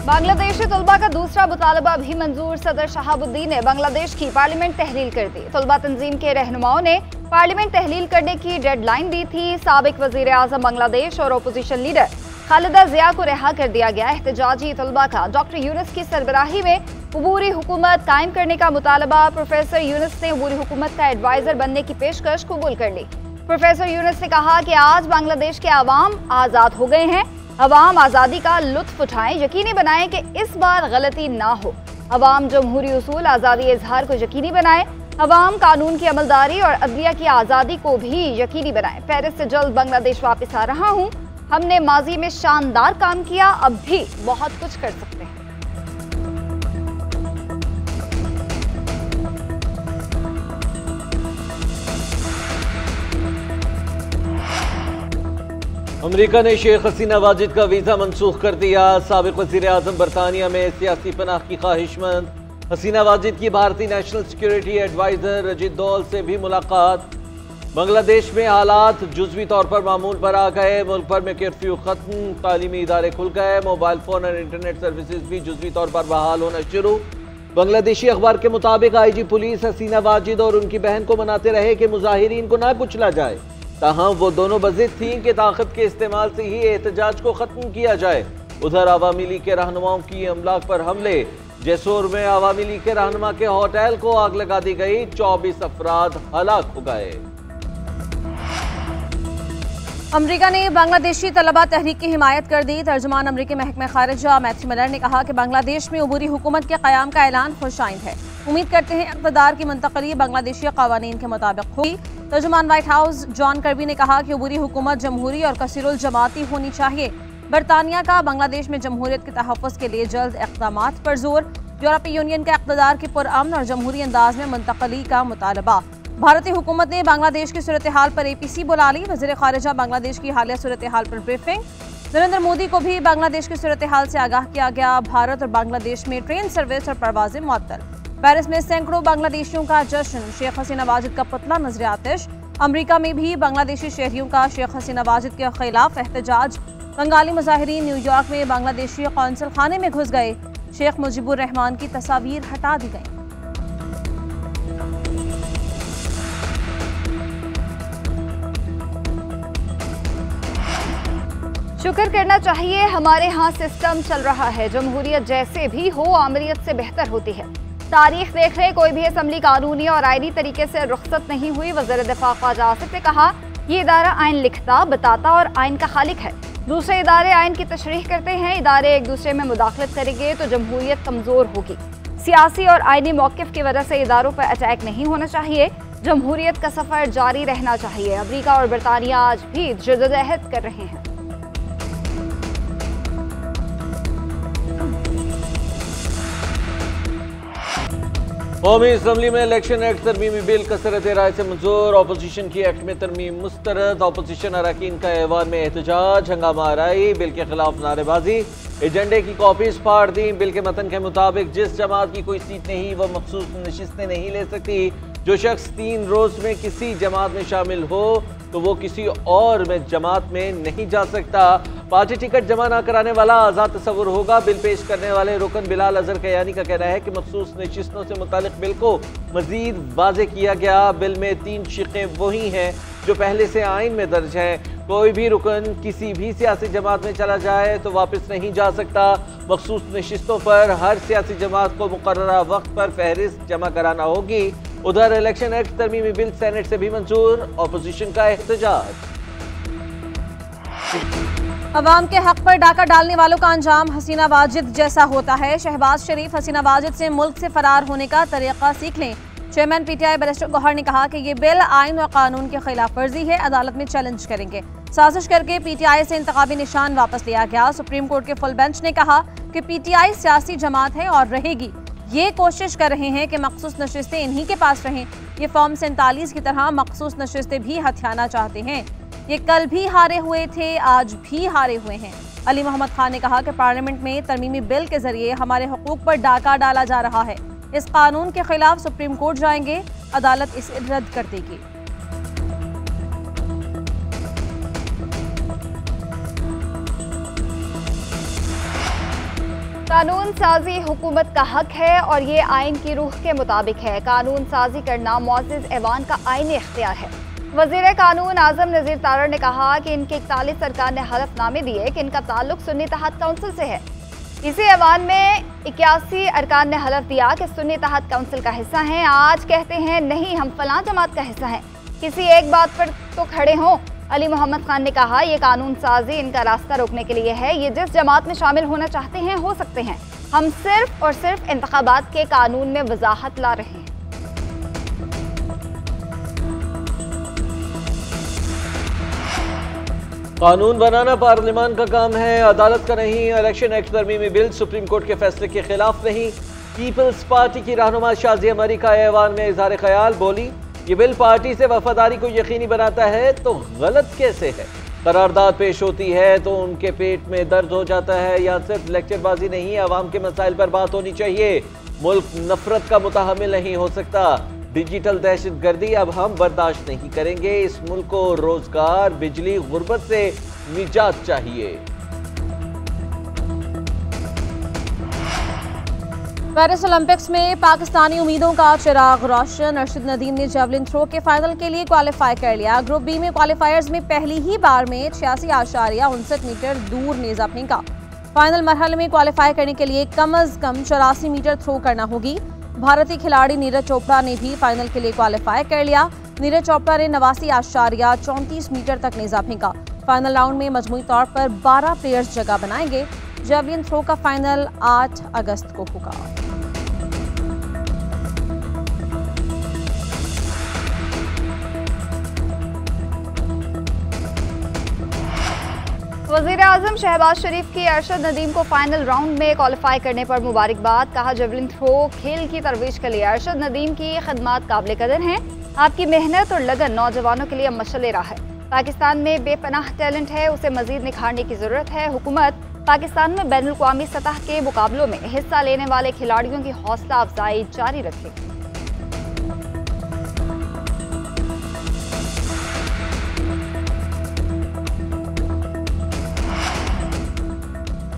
बांग्लादेशी तलबा का दूसरा मुतालबा भी मंजूर। सदर शहाबुद्दीन ने बांग्लादेश की पार्लियामेंट तहलील कर दी। तलबा तंजीम के रहनुमाओं ने पार्लियामेंट तहलील करने की डेडलाइन दी थी। साबिक वजीर आजम बांग्लादेश और अपोजिशन लीडर खालिदा जिया को रिहा कर दिया गया। एहतजाजी तलबा का डॉक्टर यूनुस की सरबराही में अबूरी हुकूमत कायम करने का मुतालबा। प्रोफेसर यूनुस ने अबूरी हुकूमत का एडवाइजर बनने की पेशकश कबूल कर ली। प्रोफेसर यूनुस ने कहा कि आज बांग्लादेश के अवाम आज़ाद हो गए हैं। अवाम आज़ादी का लुत्फ उठाएं, यकीनी बनाएं कि इस बार गलती ना हो। अवाम जमहूरी उसूल आज़ादी इजहार को यकीनी बनाएं। अवाम कानून की अमलदारी और अदलिया की आज़ादी को भी यकीनी बनाएं। पेरिस से जल्द बांग्लादेश वापस आ रहा हूँ। हमने माजी में शानदार काम किया, अब भी बहुत कुछ कर सकते हैं। अमेरिका ने शेख हसीना वाजिद का वीज़ा मनसूख कर दिया। साबिक वज़ीर आज़म बरतानिया में सियासी पनाह की ख्वाहिशमंद। हसीना वाजिद की भारतीय नेशनल सिक्योरिटी एडवाइज़र अजीत डोल से भी मुलाकात। बांग्लादेश में हालात जुज़वी तौर पर मामूल पर आ गए। मुल्क भर में कर्फ्यू खत्म, तालीमी इदारे खुल गए, मोबाइल फ़ोन और इंटरनेट सर्विसेज भी जुज़वी तौर पर बहाल होना शुरू। बांग्लादेशी अखबार के मुताबिक IG पुलिस हसीना वाजिद और उनकी बहन को मनाते रहे कि मुजाहिरीन को ना कुचला जाए। ताहम वो दोनों बज़िद थीं कि ताकत के इस्तेमाल से ही एहतजाज को ख़त्म किया जाए। उधर अवामी लीग के रहनुमाओं की अमलाक पर हमले। जैसोर में अवामी लीग के रहनुमा के होटल को आग लगा दी गई। 24 अफराद हलाक हो गए। अमरीका ने बांग्लादेशी तलबा तहरीक की हिमायत कर दी। तर्जुमान अमरीकी महकमा खारिजा मैथ्यू मिलर ने कहा कि बांग्लादेश में अबूरी हुकूमत के क़याम का ऐलान खुशाइंद है। उम्मीद करते हैं इक़्तिदार की मुंतक़ली बांग्लादेशी क़वानीन के मुताबिक होगी। तर्जुमान व्हाइट हाउस जॉन कर्बी ने कहा कि अबूरी हुकूमत जमहूरी और कसीरुल जमाती होनी चाहिए। बरतानिया का बांग्लादेश में जमहूरियत के तहफ़्फ़ुज़ के लिए जल्द इक़दामात पर जोर। यूरोपीय यूनियन के इक़्तिदार की पुरअमन और जमहूरी अंदाज में मुंतक़ली का मुतालबा। भारतीय हुकूमत ने बांग्लादेश की सूरत हाल पर APC बुला ली। वज़ीर ख़ारिजा बांग्लादेश की हालिया सूरत हाल पर ब्रीफिंग। नरेंद्र मोदी को भी बांग्लादेश की सूरत हाल से आगाह किया गया। भारत और बांग्लादेश में ट्रेन सर्विस और परवाज़ें मुअत्तल। पेरिस में सैकड़ों बांग्लादेशियों का जश्न। शेख हसीना वाजिद का पुतला नजर आतिश। अमरीका में भी बांग्लादेशी शहरियों का शेख हसीना वाजिद के खिलाफ एहतजाज। बंगाली मुजाहिरीन न्यूयॉर्क में बांग्लादेशी कौंसल खाने में घुस गए। शेख मुजीबुर रहमान की तस्वीर हटा दी गई। शुक्र करना चाहिए हमारे यहाँ सिस्टम चल रहा है। जमहूरियत जैसे भी हो आमरीत से बेहतर होती है। तारीख देख रहे कोई भी असम्बली कानूनी और आईनी तरीके से रुखसत नहीं हुई। वज़ीर दिफा ख्वाजा आसिफ ने कहा ये इदारा आइन लिखता बताता और आइन का खालिक है। दूसरे इदारे आइन की तशरीह करते हैं। इदारे एक दूसरे में मुदाखलत करेंगे तो जमहूरियत कमज़ोर होगी। सियासी और आइनी मौक़िफ़ की वजह से इदारों पर अटैक नहीं होना चाहिए। जमहूरियत का सफ़र जारी रहना चाहिए। अमरीका और बरतानिया आज भी जद्दोजहद कर रहे हैं। कौमी असम्बली में इलेक्शन एक्ट तरमीमी बिल कसरत राय से मंजूर। अपोजिशन की एक्ट में तरमीम मुस्तरद। अपोजिशन अरकान का ऐवान में एहतजाज, हंगामा आराई, बिल के खिलाफ नारेबाजी, एजेंडे की कॉपीज फाड़ दी। बिल के मतन के मुताबिक जिस जमात की कोई सीट नहीं वह मखसूस नशिस्तें नहीं ले सकती। जो शख्स 3 रोज में किसी जमात में शामिल हो तो वो किसी और में जमात में नहीं जा सकता। पार्टी टिकट जमा न कराने वाला आज़ाद तस्वुर होगा। बिल पेश करने वाले रुकन बिलाल अजहर कयानी का कहना है कि मखसूस नशिस्तों से मुतालिक बिल को मजीद वाज़े किया गया। बिल में 3 शिक़ें वही हैं जो पहले से आइन में दर्ज हैं। कोई भी रुकन किसी भी सियासी जमात में चला जाए तो वापस नहीं जा सकता। मखसूस नशिस्तों पर हर सियासी जमात को मुकर्ररा वक्त पर फहरिस्त जमा कराना होगी। उधर इलेक्शन एक्ट तरमीमी बिल सेनेट से भी मंजूर। अपोजिशन का एहतजाज। अवाम के हक पर डाका डालने वालों का अंजाम हसीना वाजिद जैसा होता है। शहबाज शरीफ हसीना वाजिद से मुल्क से फरार होने का तरीका सीख लें। चेयरमैन PTI बैरिस्टर गौहर ने कहा कि ये बिल आइन और कानून की खिलाफ वर्जी है। अदालत में चैलेंज करेंगे। साजिश करके PTI से इंतखाबी निशान वापस लिया गया। सुप्रीम कोर्ट के फुल बेंच ने कहा कि PTI सियासी जमात है और रहेगी। ये कोशिश कर रहे हैं कि मखसूस नशिस्तें इन्हीं के पास रहें। ये फॉर्म 47 की तरह मखसूस नशिस्तें भी हथियाना चाहते हैं। ये कल भी हारे हुए थे, आज भी हारे हुए हैं। अली मोहम्मद खान ने कहा कि पार्लियामेंट में तरमीमी बिल के जरिए हमारे हुकूक पर डाका डाला जा रहा है। इस कानून के खिलाफ सुप्रीम कोर्ट जाएंगे, अदालत इसे रद्द कर देगी। कानून साजी हुकूमत का हक है और ये आइन की रूह के मुताबिक है। कानून साजी करना मुअज़्ज़िज़ ऐवान का आईनी इख्तियार है। वज़ीर कानून आज़म नज़ीर तारड़ ने कहा कि इनके 41 अरकान ने हलफनामे दिए कि इनका ताल्लुक सुन्नी तहत काउंसिल से है। इसी ऐवान में 81 अरकान ने हलफ दिया कि सुन्नी तहत काउंसिल का हिस्सा हैं। आज कहते हैं नहीं, हम फलां जमात का हिस्सा हैं। किसी एक बात पर तो खड़े हों। अली मोहम्मद खान ने कहा, ये कानून साजी इनका रास्ता रोकने के लिए है। ये जिस जमात में शामिल होना चाहते हैं हो सकते हैं। हम सिर्फ और सिर्फ इंतखाबात के कानून में वजाहत ला रहे हैं। कानून बनाना पार्लियामान का काम है, अदालत का नहीं। इलेक्शन एक्ट तरमीमी बिल सुप्रीम कोर्ट के फैसले के खिलाफ नहीं। पीपल्स पार्टी की रहनुमा शाज़िया मरी का ऐवान में इजहार ख्याल, बोली ये बिल पार्टी से वफादारी को यकीनी बनाता है तो गलत कैसे है। करारदाद पेश होती है तो उनके पेट में दर्द हो जाता है। यहाँ सिर्फ लेक्चरबाजी नहीं, अवाम के मसाइल पर बात होनी चाहिए। मुल्क नफरत का मुतहम्मिल नहीं हो सकता। डिजिटल दहशतगर्दी अब हम बर्दाश्त नहीं करेंगे। इस मुल्क को रोजगार, बिजली, गुर्बत से निजात चाहिए। पेरिस ओलंपिक्स में पाकिस्तानी उम्मीदों का चिराग रोशन। अर्शद नदीम ने जेवलिन थ्रो के फाइनल के लिए क्वालिफाई कर लिया। ग्रुप बी में क्वालिफायर्स में पहली ही बार में 86.59 मीटर दूर नेजा फेंका। फाइनल मरहले में क्वालिफाई करने के लिए कम अज कम 84 मीटर थ्रो करना होगी। भारतीय खिलाड़ी नीरज चोपड़ा ने भी फाइनल के लिए क्वालिफाई कर लिया। नीरज चोपड़ा ने 89.34 मीटर तक नेजा फेंका। फाइनल राउंड में मजमूई तौर पर 12 प्लेयर्स जगह बनाएंगे। जेवलिन थ्रो का फाइनल 8 अगस्त को होगा। वज़ीर आज़म शहबाज शरीफ की अरशद नदीम को फाइनल राउंड में क्वालिफाई करने पर मुबारकबाद। कहा, जेवलिन थ्रो खेल की तरवीज के लिए अरशद नदीम की खदमात काबिल कदर हैं। आपकी मेहनत और लगन नौजवानों के लिए मशअल राह है। पाकिस्तान में बेपनाह टैलेंट है, उसे मजीद निखारने की ज़रूरत है। हुकूमत पाकिस्तान में बैनुल अक़वामी सतह के मुकाबलों में हिस्सा लेने वाले खिलाड़ियों की हौसला अफजाई जारी रखेगी।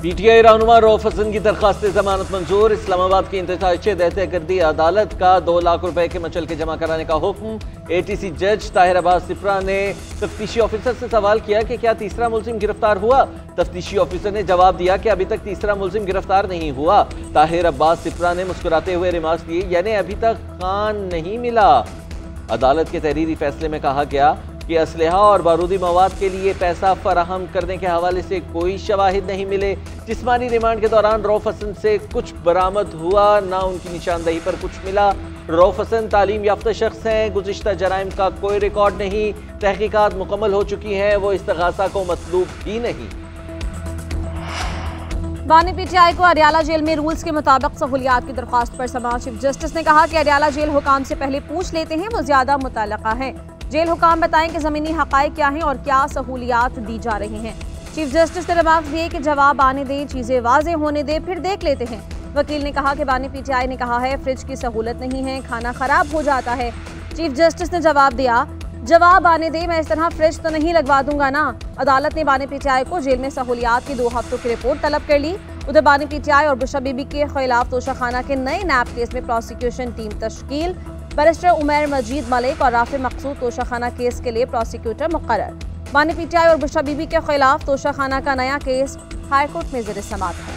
पीटीआई रहनुमा रऊफ हसन की दरखास्त जमानत मंजूर। इस्लामाबाद की इंतजाज दहशतगर्दी अदालत का 2 लाख रुपए के मचल के जमा कराने का हुक्म। एटीसी जज ताहिर अब्बास सिप्रा ने तफ्तीशी ऑफिसर से सवाल किया कि क्या तीसरा मुलजिम गिरफ्तार हुआ। तफ्तीशी ऑफिसर ने जवाब दिया कि अभी तक तीसरा मुलजिम गिरफ्तार नहीं हुआ। ताहिर अब्बास सिप्रा ने मुस्कुराते हुए रिमार्क्स दिए, यानी अभी तक खान नहीं मिला। अदालत के तहरीरी फैसले में कहा गया कि असलहा और बारूदी मवाद के लिए पैसा फराहम करने के हवाले से कोई शवाहिद नहीं मिले। जिस्मानी रिमांड के दौरान रऊफ हसन से कुछ बरामद हुआ, ना उनकी निशानदही पर कुछ मिला। रऊफ हसन तालीम याफ्ता शख्स हैं, गुज़िश्ता जराइम का कोई रिकॉर्ड नहीं। तहकीकात मुकम्मल हो चुकी हैं, वो इस्तगासा को मतलूब ही नहीं। बानी पीटीआई को अरियाला जेल में रूल्स के मुताबिक सहूलियात की दरख्वास्त पर समाअत। चीफ जस्टिस ने कहा कि अरियाला जेल हुकाम से पहले पूछ लेते हैं, वो ज्यादा मुतल्लका है। जेल हुकाम बताएं कि ज़मीनी हक़ाइक़ क्या हैं और क्या सहूलियात दी जा रही हैं। चीफ जस्टिस ने रिमार्क दिए कि जवाब आने दें, चीज़ें वाज़े होने दें, फिर देख लेते हैं। वकील ने कहा कि बानी पीटीआई ने कहा है फ्रिज की सहूलत नहीं है, खाना ख़राब हो जाता है। चीफ जस्टिस ने जवाब दिया, जवाब आने दे, मैं इस तरह फ्रिज तो नहीं लगवा दूंगा ना। अदालत ने बानी पीटीआई को जेल में सहूलियात की 2 हफ्तों की रिपोर्ट तलब कर ली। उधर बानी पीटीआई और बुशरा बीबी के खिलाफ तोशाखाना के नए नैब केस में प्रोसिक्यूशन टीम तश्कील। बैरिस्टर उमैर मजीद मलिक और राफे मकसूद तोशाखाना केस के लिए प्रोसिक्यूटर मुकर्रर। बानी पीटीआई और बुशरा बीबी के खिलाफ तोशाखाना का नया केस हाईकोर्ट में ज़ेर समाअत है।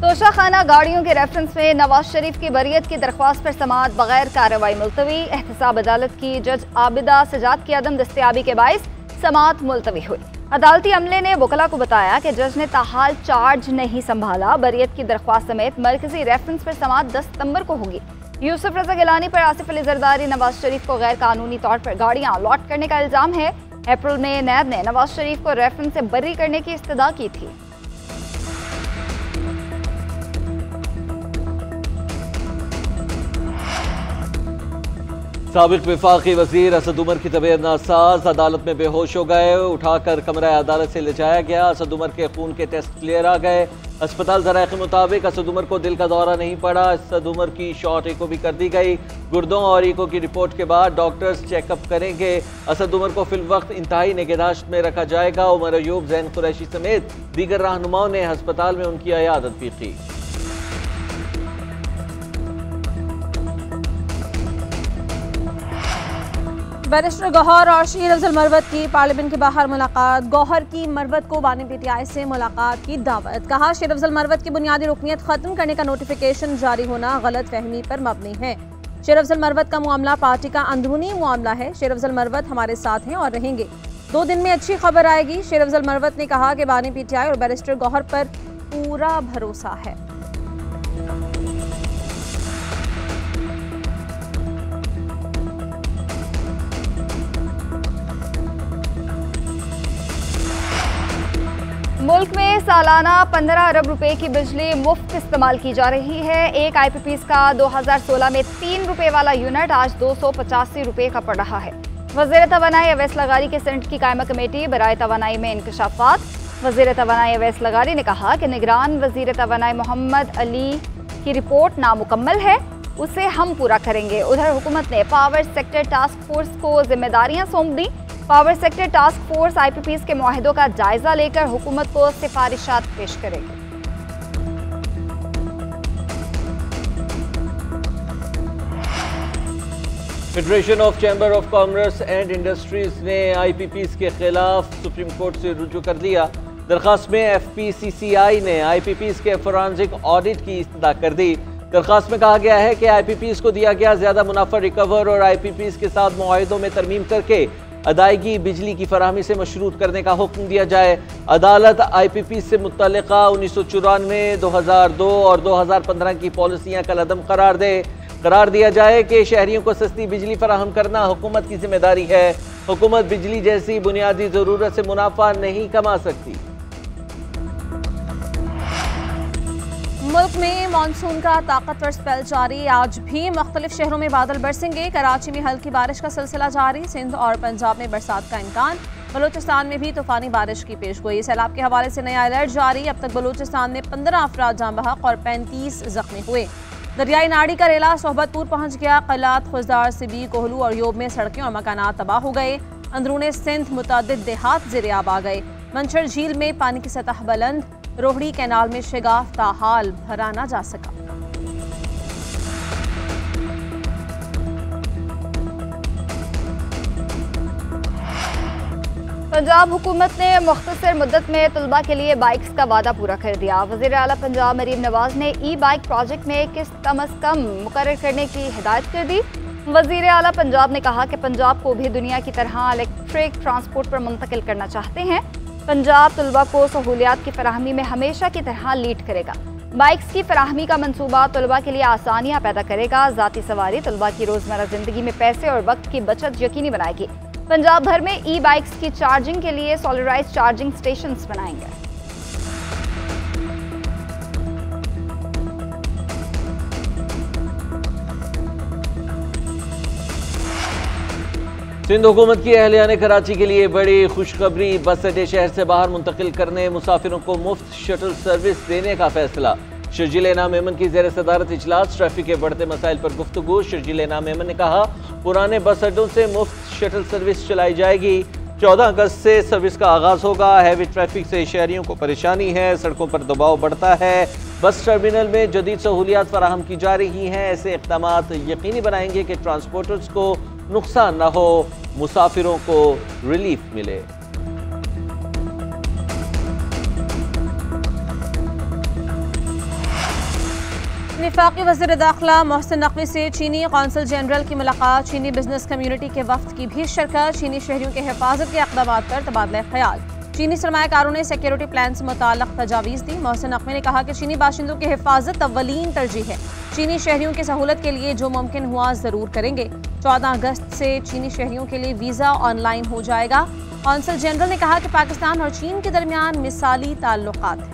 तोशाखाना गाड़ियों के रेफरेंस में नवाज शरीफ की बरियत की दरख्वास्त पर समाअत बगैर कार्रवाई मुलतवी। एहतसाब अदालत की जज आबिदा सजाद की अदम दस्तयाबी के बाइस समाअत मुलतवी हुई। अदालती अमले ने वकला को बताया कि जज ने ताहाल चार्ज नहीं संभाला। बरियत की दरख्वास्त समेत मरकजी रेफरेंस पर समाअत 10 सितंबर को होगी। यूसुफ रजा गिलानी पर आसिफ अली जरदारी नवाज शरीफ को गैर कानूनी तौर पर गाड़ियां अलॉट करने का इल्जाम है। अप्रैल में नैब ने नवाज शरीफ को रेफरेंस से बरी करने की इस्तदा की थी। साबिक वफाकी वजीर असद उमर की तबीयत नासाज, अदालत में बेहोश हो गए। उठाकर कमरा अदालत से ले जाया गया। असद उमर के खून के टेस्ट क्लियर आ गए। अस्पताल ज़राए के मुताबिक असद उमर को दिल का दौरा नहीं पड़ा। असद उमर की शॉर्ट एको भी कर दी गई। गुर्दों और एको की रिपोर्ट के बाद डॉक्टर्स चेकअप करेंगे। असद उमर को फिल वक्त इंतहाई निगहदाश्त में रखा जाएगा। उमर अयूब, जैन कुरैशी समेत दीगर रहनुमाओं ने अस्पताल में उनकी इयादत भी की। बैरिस्टर गौहर और शीर अफजल मरवत की पार्लियामेंट के बाहर मुलाकात। गौहर की मरवत को बानी पीटीआई से मुलाकात की दावत। कहा, शेर अफजल मरवत की बुनियादी रुकनियत खत्म करने का नोटिफिकेशन जारी होना गलत फहमी पर मबनी है। शेर अफजल मरवत का मामला पार्टी का अंदरूनी मामला है। शेर अफजल मरवत हमारे साथ हैं और रहेंगे। 2 दिन में अच्छी खबर आएगी। शेर अफजल मरवत ने कहा कि बानी पीटीआई और बैरिस्टर गौहर पर पूरा भरोसा है। मुल्क में सालाना 15 अरब रुपए की बिजली मुफ्त इस्तेमाल की जा रही है। एक IPPs का 2016 में 3 रुपए वाला यूनिट आज 285 रुपए का पड़ रहा है। वज़ीर तवानाई अवैस लगारी के सेनेट की कायमा कमेटी बराए तवानाई में इंकशाफात। वज़ीर तवानाई अवैस लगारी ने कहा कि निगरान वज़ीर तवानाई मोहम्मद अली की रिपोर्ट नामुकम्मल है, उसे हम पूरा करेंगे। उधर हुकूमत ने पावर सेक्टर टास्क फोर्स को जिम्मेदारियां सौंप दी। Power sector task force IPPs के मुआहिदों का जायजा लेकर हुकूमत को सिफारिशात पेश करेगी। Federation of chamber of commerce and industries ने IPPs के खिलाफ सुप्रीम कोर्ट से रुजू कर दिया। दरखास्त में FPCCI ने IPPs के फॉरेंसिक ऑडिट की इस्तदा कर दी। दरखास्त में कहा गया है कि IPPs को दिया गया ज्यादा मुनाफा रिकवर और IPPs के साथ मुआहिदों में तरमीम करके अदायगी बिजली की फराहमी से मशरूत करने का हुक्म दिया जाए। अदालत IPPs से मुत्तल्लिका 1994, 2002 और 2015 की पॉलिसियाँ कलअदम करार दिया जाए कि शहरियों को सस्ती बिजली फराहम करना हुकूमत की जिम्मेदारी है। हुकूमत बिजली जैसी बुनियादी ज़रूरत से मुनाफा नहीं कमा सकती। मुल्क में मानसून का ताकतवर स्पेल जारी। आज भी मुख्तलिफ शहरों में बादल बरसेंगे। कराची में हल्की बारिश का सिलसिला जारी। सिंध और पंजाब में बरसात का इम्कान। बलूचिस्तान में भी तूफानी बारिश की पेशगोई। सैलाब के हवाले से नया अलर्ट जारी। अब तक बलूचिस्तान में 15 अफराद जान बहक और 35 जख्मी हुए। दरियाई नाड़ी का रेला सोहबतपुर पहुंच गया। कलात, खुजदार, सिबी, कोहलू और योब में सड़कें और मकानात तबाह हो गए। अंदरूने सिंध मुतअद्दिद देहात ज़ेरे आब आ गए। मंचर झील में पानी की सतह बुलंद। रोहड़ी कैनाल में शिगाफ ताहाल भरा ना जा सका। पंजाब हुकूमत ने मुख्तसर मुद्दत में तलबा के लिए बाइक्स का वादा पूरा कर दिया। वज़ीर आला पंजाब मरीम नवाज ने ई-बाइक प्रोजेक्ट में किस्त कम अज़ कम मुकर्रर करने की हिदायत कर दी। वज़ीर आला पंजाब ने कहा कि पंजाब को भी दुनिया की तरह इलेक्ट्रिक ट्रांसपोर्ट पर मुंतकिल करना चाहते हैं। पंजाब तलबा को सहूलियात की फराहमी में हमेशा की तरह लीड करेगा। बाइक्स की फराहमी का मंसूबा तलबा के लिए आसानियाँ पैदा करेगा। ज़ाती सवारी तलबा की रोज़मर्रा ज़िंदगी में पैसे और वक्त की बचत यकीनी बनाएगी। पंजाब भर में ई-बाइक्स की चार्जिंग के लिए सोलराइज्ड चार्जिंग स्टेशंस बनाएंगे। सिंध हुकूमत की अहलियाने कराची के लिए बड़ी खुशखबरी। बस अड्डे शहर से बाहर मुंतकिल करने, मुसाफिरों को मुफ्त शटल सर्विस देने का फैसला। शर्जील इनाम मेमन की ज़ेर सदारत इजलास। ट्रैफिक के बढ़ते मसाइल पर गुफ्तगू। शर्जील इनाम मेमन ने कहा, पुराने बस अड्डों से मुफ्त शटल सर्विस चलाई जाएगी। 14 अगस्त से सर्विस का आगाज होगा। हैवी ट्रैफिक से शहरियों को परेशानी है, सड़कों पर दबाव बढ़ता है। बस टर्मिनल में जदीद सहूलियात फराहम की जा रही हैं। ऐसे इक़दामात यकीनी बनाएंगे कि ट्रांसपोर्टर्स को नुकसान न हो, मुसाफिरों को रिलीफ मिले। वफाकी वज़ीर दाखिला मोहसिन नकवी से चीनी कौंसल जनरल की मुलाकात। चीनी बिजनेस कम्युनिटी के वफ्द की भी शिरकत। चीनी शहरियों के हिफाजत के इक़दामात पर तबादला ख्याल। चीनी सरमायाकारों ने सिक्योरिटी प्लान से मुताल्लिक़ तजावीज़ दी। मोहसिन नकवी ने कहा कि चीनी बाशिंदों की हिफाजत अव्वलीन तरजीह है। चीनी शहरियों की सहूलत के लिए जो मुमकिन हुआ ज़रूर करेंगे। 14 अगस्त से चीनी शहरियों के लिए वीज़ा ऑनलाइन हो जाएगा। कौंसल जनरल ने कहा कि पाकिस्तान और चीन के दरमियान मिसाली ताल्लुकात हैं।